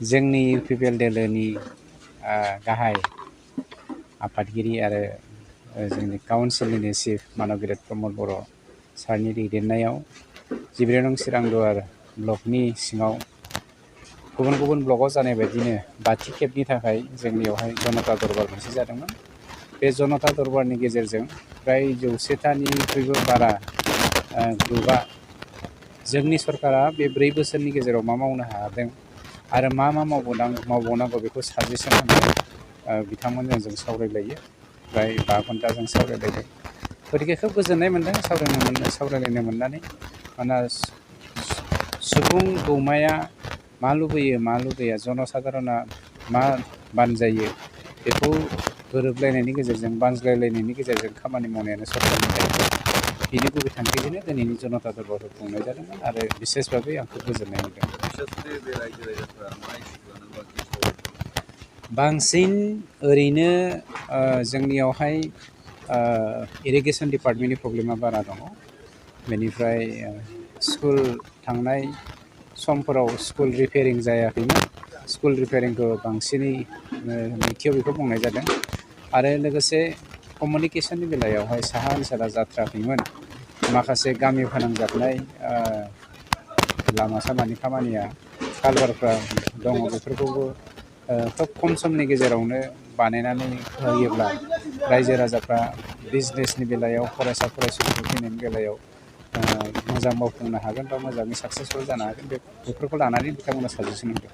जोंनि इउपिपिएल दोलोनि गाहाय आफादगिरि आरो जोंनि काउन्सिलनिनो चिफ मानबिराद प्रमद बर' सारनि दैदेननायाव 11 नं चिरांदुवार ब्लकनि सिङाव गुबुन गुबुन ब्लकआव जानाय बायदिनो बाथि खेबनि थाखाय जोंनियावहाय जनता दरबार मोनसे जादोंमोन। बे जनता दरबारनि गेजेरजों फ्राय 100थानिख्रुइबो बारा ग्रुपआ जोंनि सरकारा बे 4 बोसोरनि गेजेराव मा मावनो हादों आरो मा मावबावनांगौ बेखौ साजेसन होनो बिथांमोनजों जों सावरायलायो। फ्राय 5 घन्टा जों सावरायलायदों। गतिके खोब गोजोननाय मोन्दों सावरायलायनो मोननानै। मानोना सुबुं गौमाया मा लुबैयो मा लुबैया, जनसाधारना मा बानजायो, बेखौ गोरोबलायनायनि गेजेरजों बानज्लायलायनायनि गेजेरजों खामानि मावनायानो सरकारनि दायथ'। बेनि गुबै थांखिजोंनो दिनैनि जनता दरबारखौ खुंनाय जादोंमोन आरो बिसेस भाबै आं खोब गोजोननाय मोन्दों। बांसिन ओरैनो जोंनियावहाय इरिगेसन डिपार्टमेन्टनि प्रब्लेमा बारा दङ। बेनिफ्राय स्कुल थांनाय समफोराव स्कुल रिपेयारिं जायाखैमोन। स्कुल रिपेयारिंखौ बांसिनै नैथियाव बेखौ बुंनाय जादों। आरो लोगोसे कमिउनिकेसननि बेलायावहाय साहा ओनसोला जाथ्राखैमोन। माखासे गामि फोनांजाबनाय लामा सामानि खामानिया कालभारफ्रा दङ, बेफोरखौबो खोब खम समनि गेजेरावनो बानायनानै होयोब्ला रायजो राजाफ्रा बिजनेसनि बेलायाव, फरायसा फरायसुलिफोर फैनायनि बेलायाव मोजां मावफुंनो हागोन बा मोजाङै साक्सेसफुल जानो हागोन। बेफोरखौ लानानै बिथांमोना साजेसन होदों।